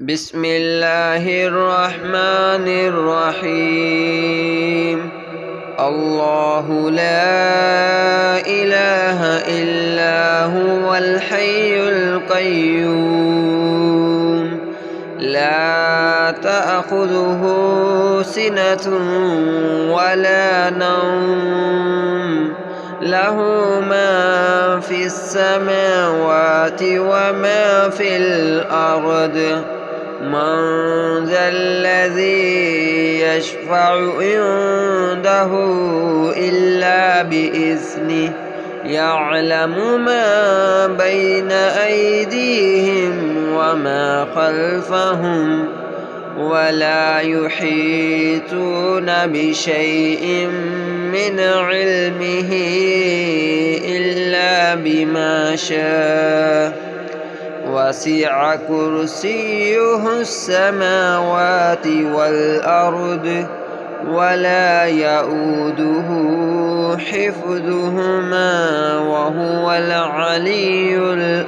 بسم الله الرحمن الرحيم. الله لا إله إلا هو الحي القيوم لا تأخذه سنة ولا نوم له ما في السماوات وما في الأرض من ذا الذي يشفع عنده إلا بإذنه يعلم ما بين أيديهم وما خلفهم ولا يحيطون بشيء من علمه إلا بما شاء وسع كرسيه السماوات والأرض ولا يؤوده حفظهما وهو العلي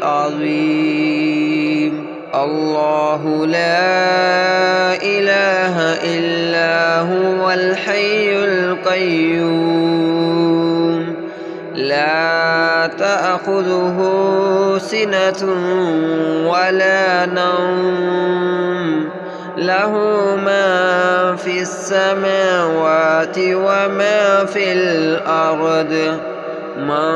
العظيم. الله لا إله إلا هو الحي القيوم لا تأخذه سنة ولا نوم له ما في السماوات وما في الأرض من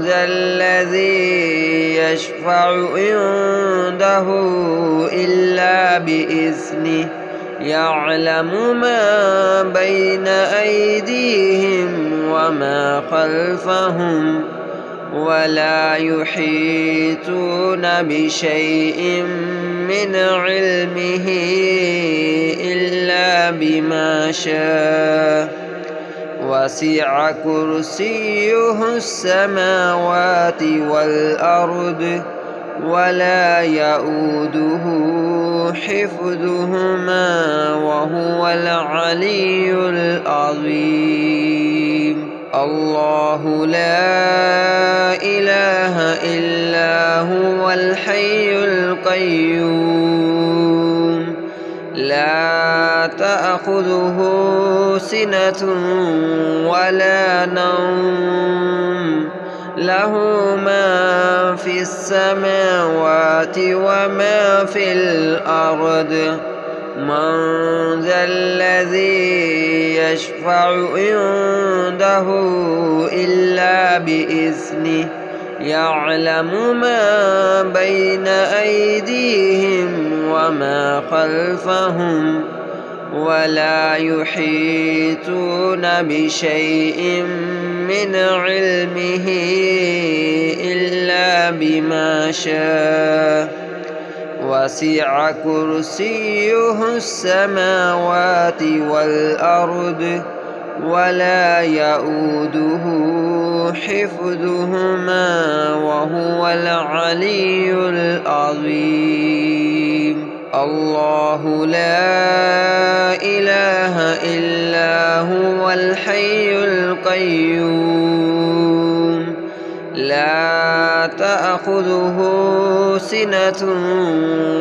ذا الذي يشفع عنده إلا بإذنه يعلم ما بين أيديهم وما خلفهم ولا يحيطون بشيء من علمه إلا بما شاء وسع كرسيه السماوات والأرض ولا يؤوده حفظهما وهو العلي العظيم. الله لا إله إلا هو الحي القيوم لا تأخذه سنة ولا نوم له ما في السماوات وما في الأرض من ذا الذي يشفع عنده إلا بإذنه يعلم ما بين أيديهم وما خلفهم ولا يحيطون بشيء من علمه إلا بما شاء وسع كرسيه السماوات والأرض ولا يؤوده حفظهما وهو العلي العظيم. الله لا إله إلا هو الحي القيوم لا تأخذه سنة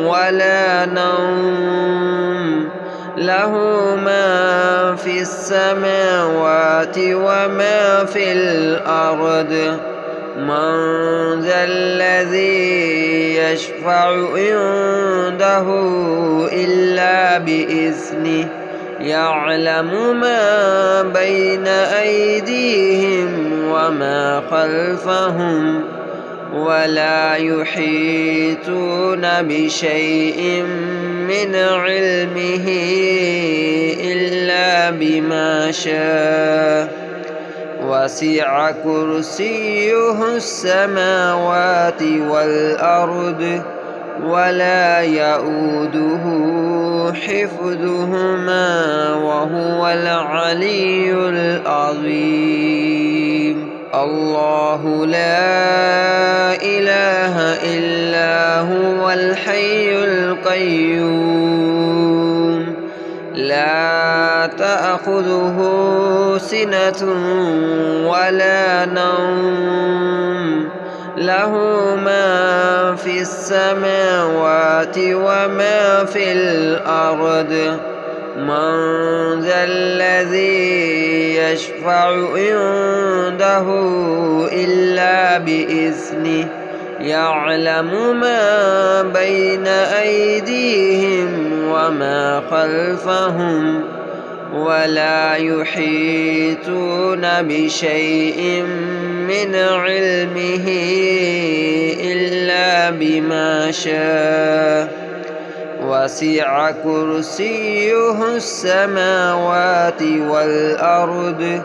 ولا نوم له ما في السماوات وما في الأرض من ذا الذي يشفع عنده إلا بإذنه يعلم ما بين أيديهم وما خلفهم ولا يحيطون بشيء من علمه إلا بما شاء وسع كرسيه السماوات والأرض ولا يؤوده حفظهما وهو العلي العظيم. الله لا إله إلا هو الحي القيوم لا تأخذه سنة ولا نوم له ما في السماوات وما في الأرض من ذا الذي يشفع عنده إلا بإذنه يعلم ما بين أيديهم وما خلفهم ولا يحيطون بشيء من علمه إلا بما شاء وسع كرسيه السماوات والأرض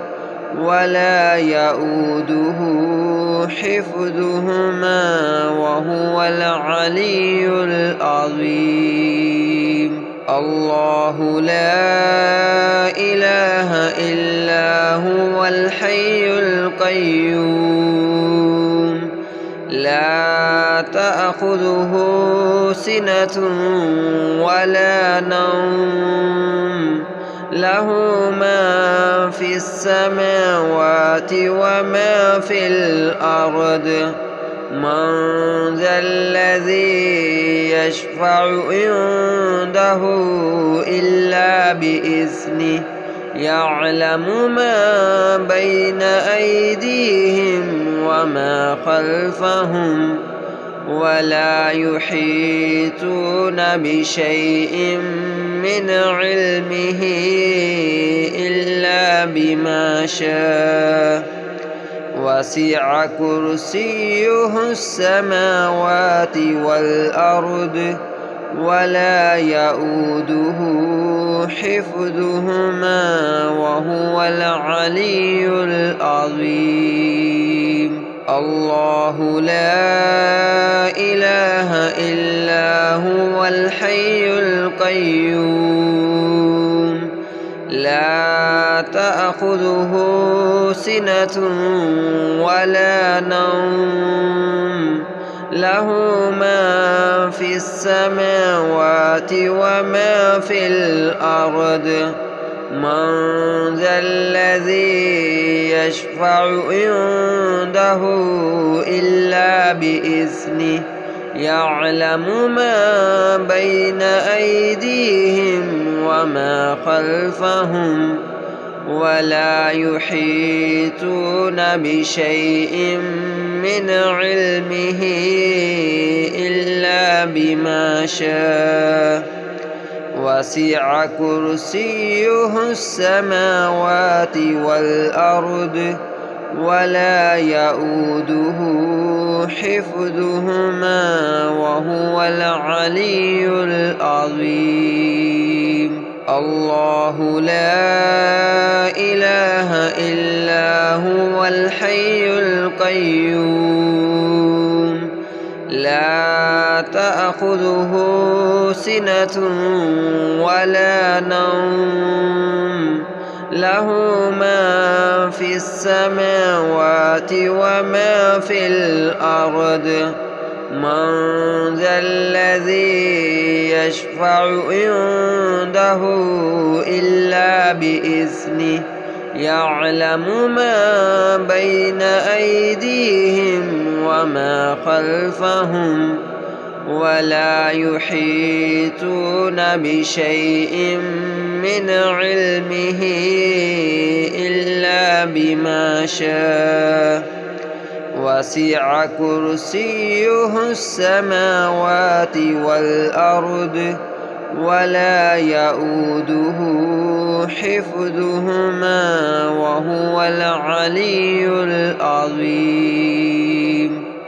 ولا يؤوده حفظهما وهو العلي العظيم الله لا إله إلا هو الحي القيوم لا تأخذه سنة ولا نوم له ما في السماوات وما في الأرض من ذا الذي يشفع عنده إلا بإذنه يعلم ما بين أيديهم وما خلفهم ولا يحيطون بشيء من علمه إلا بما شاء وسع كرسيه السماوات والأرض ولا يؤوده حفظهما وهو العلي العظيم الله لا إله إلا هو الحي القيوم لا تأخذه سنة ولا نوم له ما في السماوات وما في الأرض من ذا الذي يشفع عنده إلا بإذنه يعلم ما بين أيديهم وما خلفهم ولا يحيطون بشيء من علمه إلا بما شاء وسع كرسيه السماوات والأرض ولا يؤوده حفظهما وهو العلي العظيم الله لا إله إلا هو الحي القيوم لا تأخذه سنة ولا نوم له ما في السماوات وما في الأرض من ذا الذي يشفع عنده إلا بإذنه يعلم ما بين أيديهم وما خلفهم ولا يحيطون بشيء من علمه إلا بما شاء وسع كرسيه السماوات والأرض ولا يؤوده حفظهما وهو العلي العظيم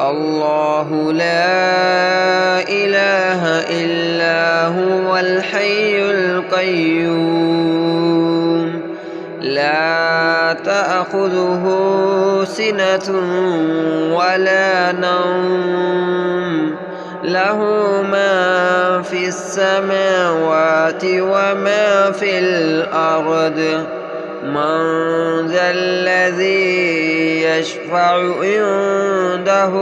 الله لا إله إلا هو الحي القيوم لا تأخذه سنة ولا نوم له ما في السماوات وما في الأرض من ذا الذي يشفع عنده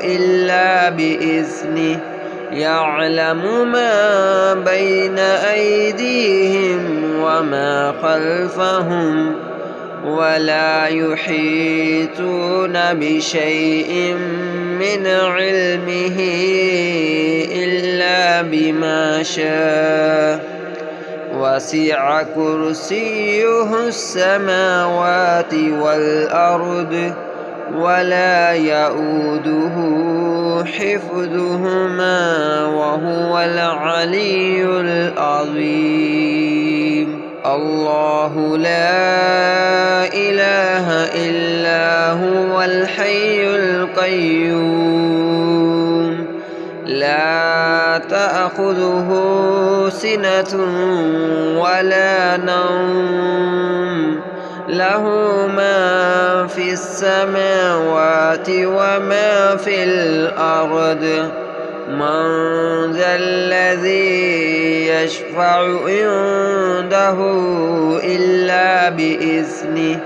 إلا بإذنه يعلم ما بين أيديهم وما خلفهم ولا يحيطون بشيء من علمه إلا بما شاء وسع كرسيه السماوات والأرض ولا يؤوده حفظهما وهو العلي العظيم. الله لا إله إلا هو الحي القيوم لا تأخذه سنة ولا نوم له ما في السماوات وما في الأرض من ذا الذي يشفع عنده إلا بإذنه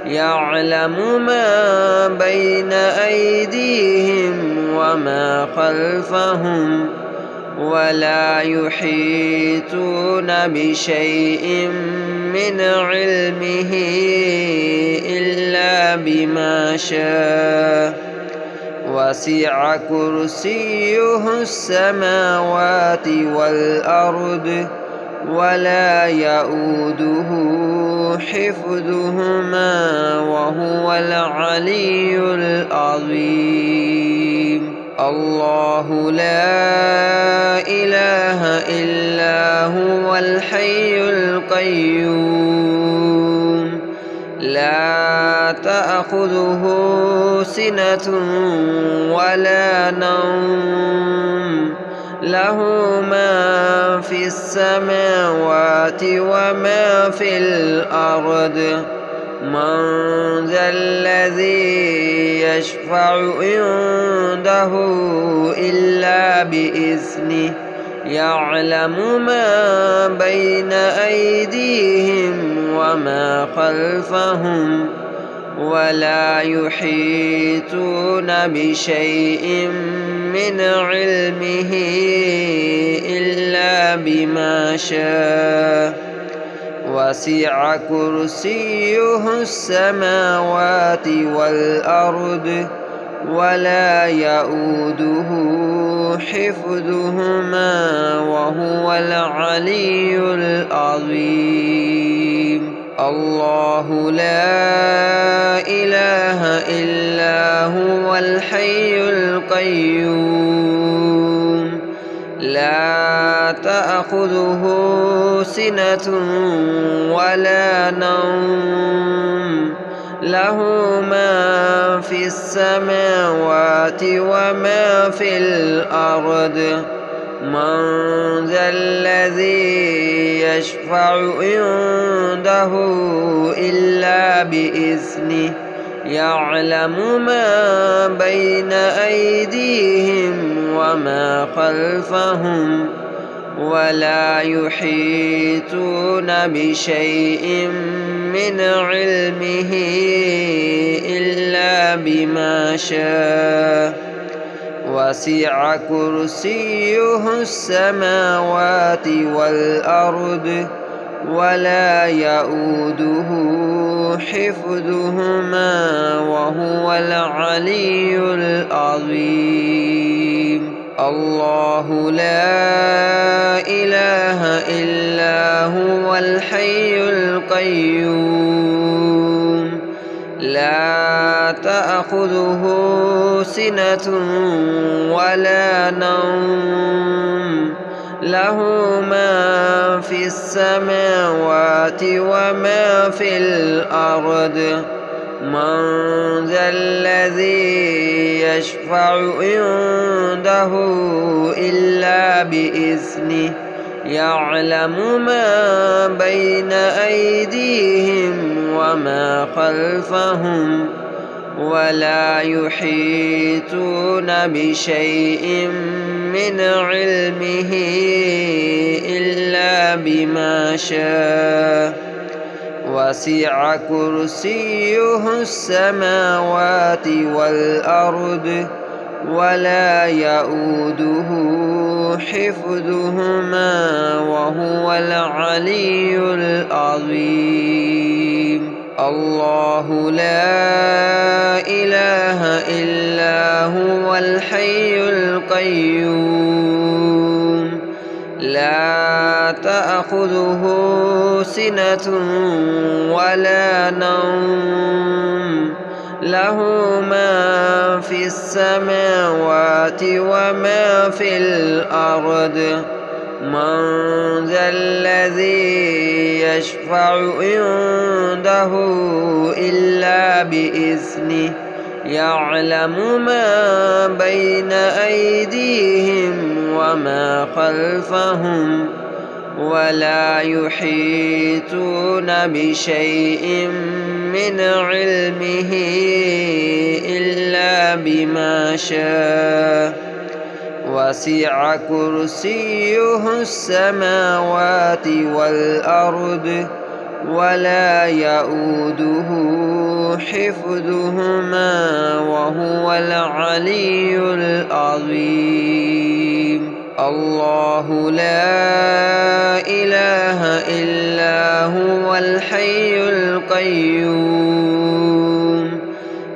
يعلم ما بين أيديهم وما خلفهم ولا يحيطون بشيء من علمه إلا بما شاء وسع كرسيه السماوات والأرض ولا يؤوده حفظهما وهو العلي العظيم. الله لا إله إلا هو الحي القيوم لا تأخذه سنة ولا نوم له ما في السماوات وما في الأرض من ذا الذي يشفع عنده إلا بإذنه يعلم ما بين أيديهم وما خلفهم ولا يحيطون بشيء من علمه إلا بما شاء وسع كرسيه السماوات والأرض ولا يؤوده حفظهما وهو العلي العظيم. الله لا إله إلا هو الحي القيوم لا تأخذه سنة ولا نوم له ما في السماوات وما في الأرض من ذا الذي يشفع عنده إلا بإذنه يعلم ما بين أيديهم وما خلفهم ولا يحيطون بشيء من علمه إلا بما شاء وسع كرسيه السماوات والأرض ولا يؤوده حفظهما وهو العلي العظيم. الله لا إله إلا هو الحي القيوم لا تأخذه سنة ولا نوم له ما في السماوات وما في الأرض من ذا الذي يشفع عنده إلا بإذنه يعلم ما بين أيديهم وما خلفهم ولا يحيطون بشيء من علمه إلا بما شاء وسع كرسيه السماوات والأرض ولا يؤوده حفظهما وهو العلي العظيم. الله لا إله إلا هو الحي القيوم لا تأخذه سنة ولا نوم له ما في السماوات وما في الأرض من ذا الذي يشفع عنده إلا بإذنه يعلم ما بين أيديهم وما خلفهم ولا يحيطون بشيء من علمه إلا بما شاء وسع كرسيه السماوات والأرض ولا يؤوده حفظهما وهو العلي العظيم الله لا إله إلا هو الحي القيوم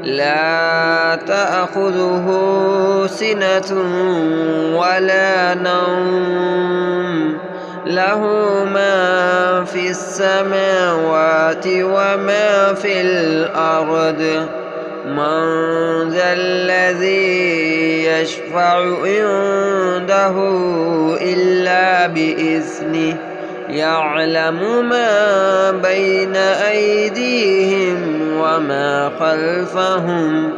لا تأخذه سنة ولا نوم له ما في السماوات وما في الأرض من ذا الذي يشفع عنده إلا بإذنه يعلم ما بين أيديهم وما خلفهم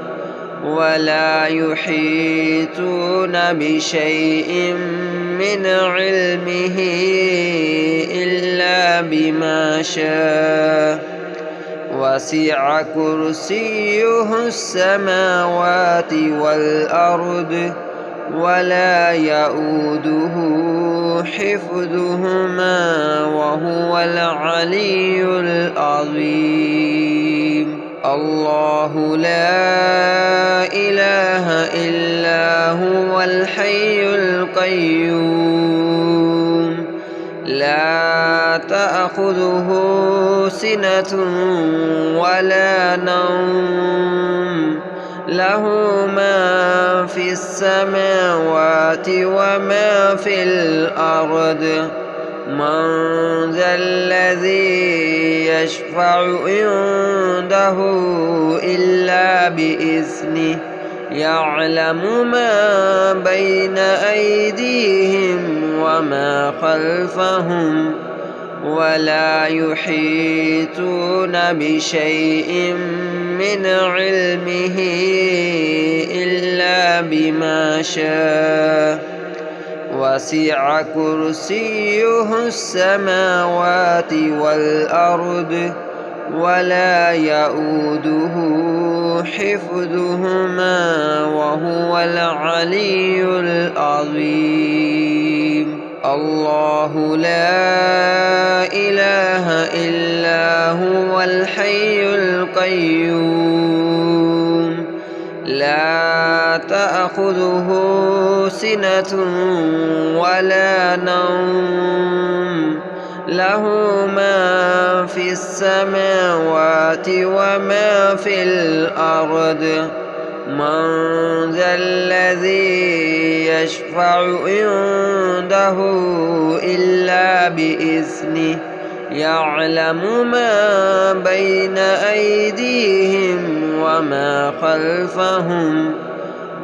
ولا يحيطون بشيء من علمه إلا بما شاء وسع كرسيه السماوات والأرض ولا يؤوده حفظهما وهو العلي العظيم الله لا إله إلا هو الحي القيوم لا تأخذه سنة ولا نوم له ما في السماوات وما في الأرض من ذا الذي يشفع عنده إلا بإذنه يعلم ما بين أيديهم وما خلفهم ولا يحيطون بشيء من علمه إلا بما شاء وسع كرسيه السماوات والأرض ولا يؤوده حفظهما وهو العلي العظيم الله لا إله إلا هو الحي القيوم لا تأخذه سنة ولا نوم له ما في السماوات وما في الأرض من ذا الذي يشفع عنده إلا بإذنه يعلم ما بين أيديهم وما خلفهم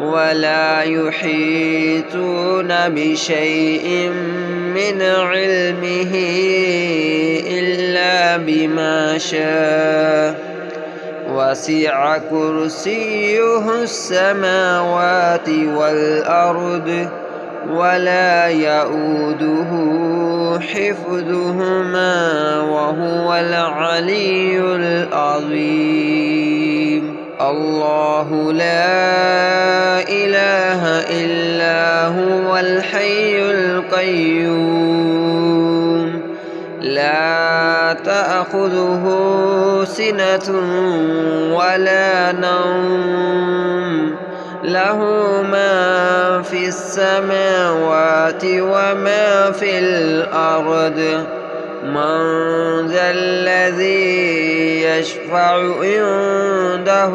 ولا يحيطون بشيء من علمه إلا بما شاء وسع كرسيه السماوات والأرض ولا يؤوده حفظهما وهو العلي العظيم الله لا إله إلا هو الحي القيوم لا تأخذه سنة ولا نوم له ما في السماوات وما في الأرض من ذا الذي يشفع عنده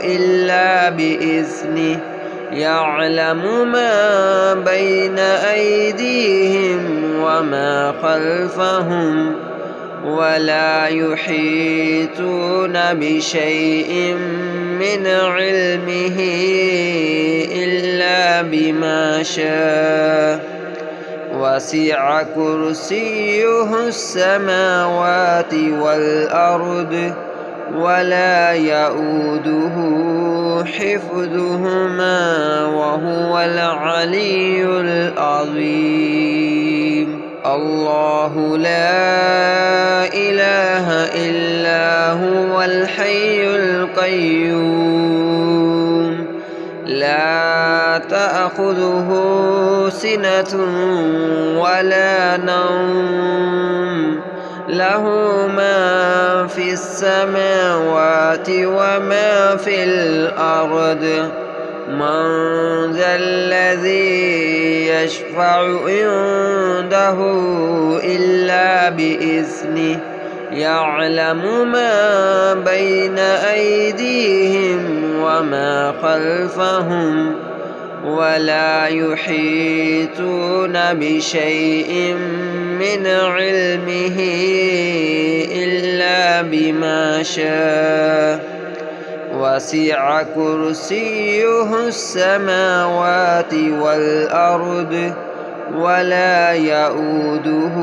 إلا بإذنه يعلم ما بين أيديهم وما خلفهم ولا يحيطون بشيء من علمه إلا بما شاء وسع كرسيه السماوات والأرض ولا يؤوده حفظهما وهو العلي العظيم. الله لا إله إلا هو الحي القيوم لا تأخذه سنة ولا نوم له ما في السماوات وما في الأرض من ذا الذي يشفع عنده إلا بإذنه يعلم ما بين أيديهم وما خلفهم ولا يحيطون بشيء من علمه إلا بما شاء وسع كرسيه السماوات والأرض ولا يؤوده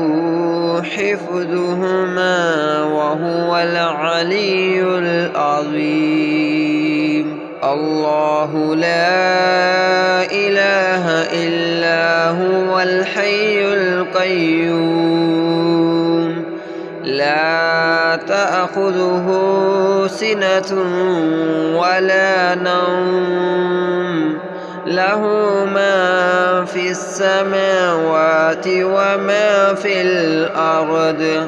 حفظهما وهو العلي العظيم. الله لا إله إلا هو الحي القيوم لا تأخذه سنة ولا نوم له ما في السماوات وما في الأرض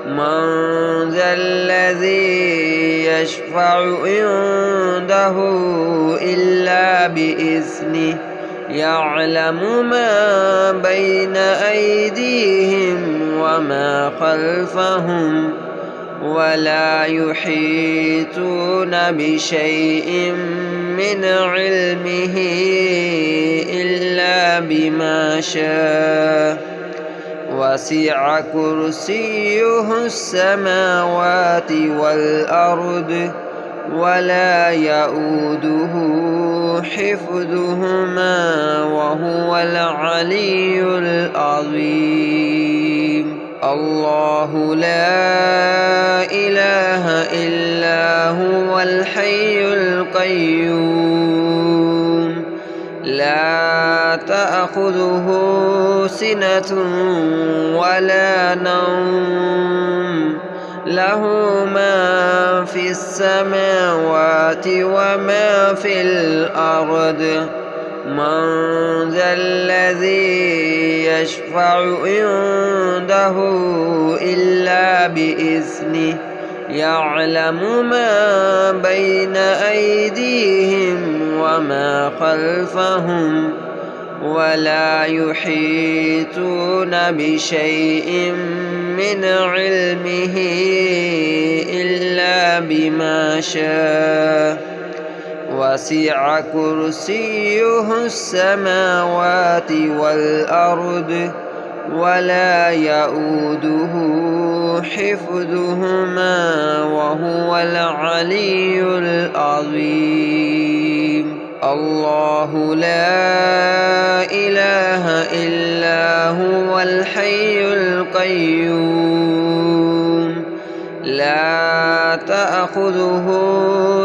من ذا الذي يشفع عنده إلا بإذنه يعلم ما بين أيديهم وما خلفهم ولا يحيطون بشيء من علمه إلا بما شاء وسع كرسيه السماوات والأرض ولا يؤوده حفظهما وهو العلي العظيم. الله لا إله إلا هو الحي القيوم لا تأخذه سنة ولا نوم له ما في السماوات وما في الأرض من ذا الذي يشفع عنده إلا بإذنه يعلم ما بين أيديهم وما خلفهم ولا يحيطون بشيء من علمه إلا بما شاء وسع كرسيه السماوات والأرض ولا يؤوده حفظهما وهو العلي العظيم. الله لا إله إلا هو الحي القيوم لا تأخذه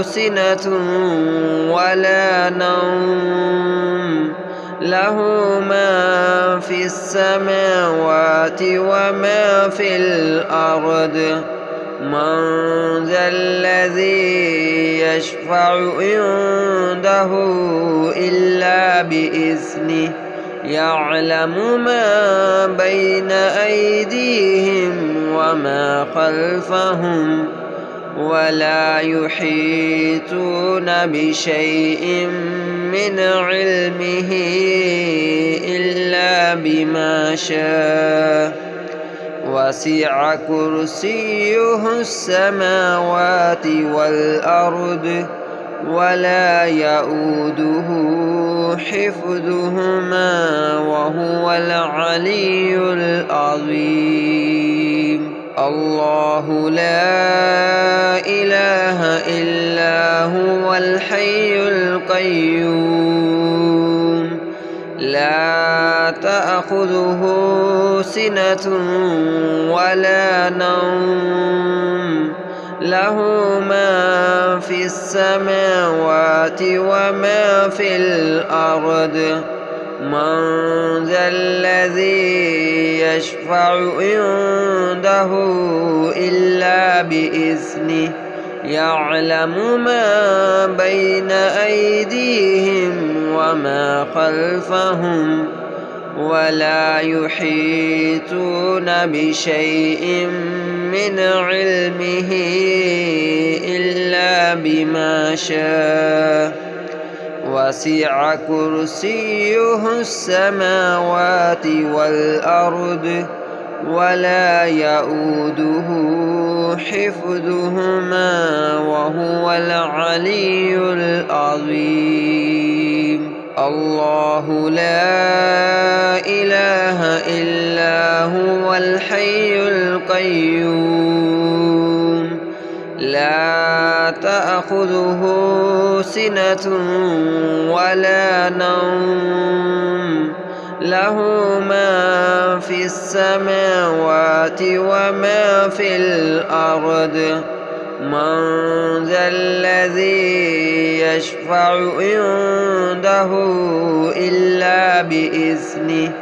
سنة ولا نوم له ما في السماوات وما في الأرض من ذا الذي يشفع عنده إلا بإذنه يعلم ما بين أيديهم وما خلفهم ولا يحيطون بشيء من علمه إلا بما شاء وسع كرسيه السماوات والأرض ولا يؤوده حفظهما وهو العلي العظيم. الله لا إله إلا هو الحي القيوم لا تأخذه سنة ولا نوم له ما في السماوات وما في الأرض من ذا الذي يشفع عنده إلا بإذنه يعلم ما بين أيديهم وما خلفهم ولا يحيطون بشيء من علمه إلا بما شاء وسع كرسيه السماوات والأرض ولا يؤوده حفظهما وهو العلي العظيم. الله لا إله إلا هو الحي القيوم لا تأخذه سنة ولا نوم له ما في السماوات وما في الأرض من ذا الذي يشفع عنده إلا بإذنه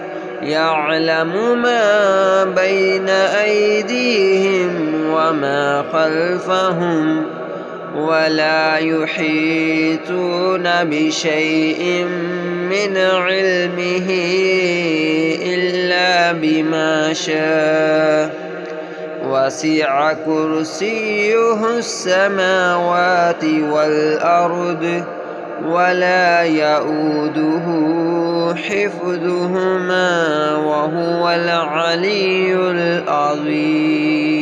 يعلم ما بين أيديهم وما خلفهم ولا يحيطون بشيء من علمه إلا بما شاء وسع كرسيه السماوات والأرض ولا يؤوده حفظهما وهو العلي العظيم.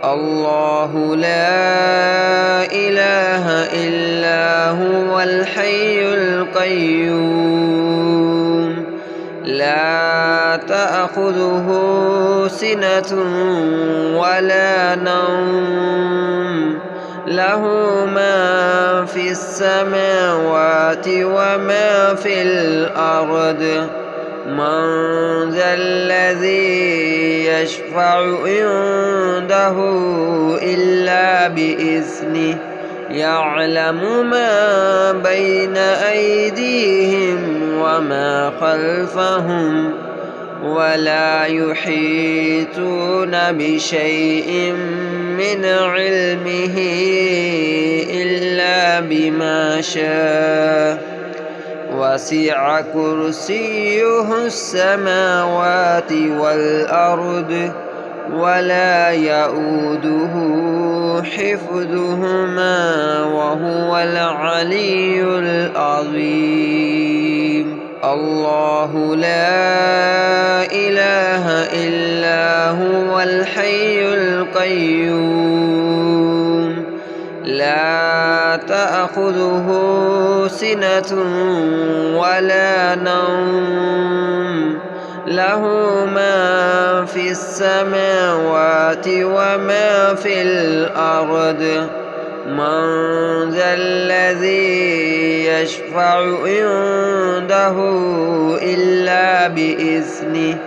الله لا إله إلا هو الحي القيوم لا تأخذه سنة ولا نوم له ما في السماوات وما في الأرض من ذا الذي يشفع عنده إلا بإذنه يعلم ما بين أيديهم وما خلفهم ولا يحيطون بشيء من علمه إلا بما شاء وسع كرسيه السماوات والأرض ولا يؤوده حفظهما وهو العلي العظيم. الله لا إله إلا هو الحي القيوم لا تأخذه سنة ولا نوم له ما في السماوات وما في الأرض من ذا الذي يشفع عنده إلا بإذنه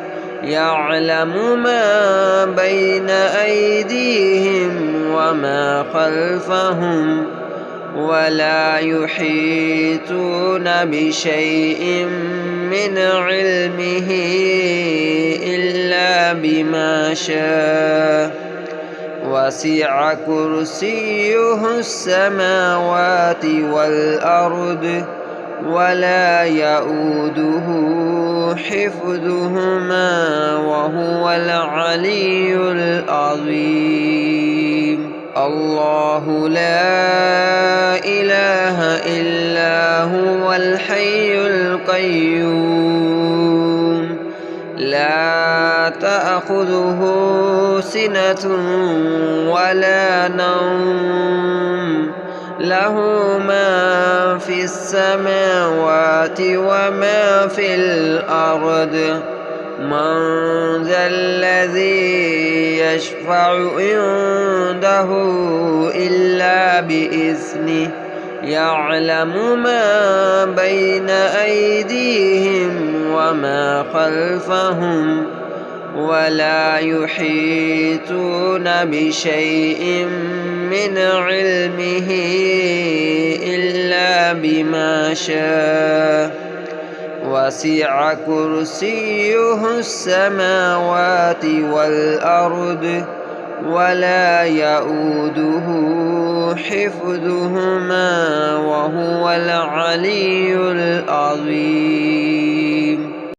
يعلم ما بين أيديهم وما خلفهم ولا يحيطون بشيء من علمه إلا بما شاء وسع كرسيه السماوات والأرض ولا يؤوده حفظهما وهو العلي العظيم. الله لا إله إلا هو الحي القيوم لا لا تأخذه سنة ولا نوم له ما في السماوات وما في الأرض من ذا الذي يشفع عنده إلا بإذنه يعلم ما بين أيديهم وما خلفهم ولا يحيطون بشيء من علمه إلا بما شاء وسع كرسيه السماوات والأرض ولا يؤوده حفظهما وهو العلي العظيم.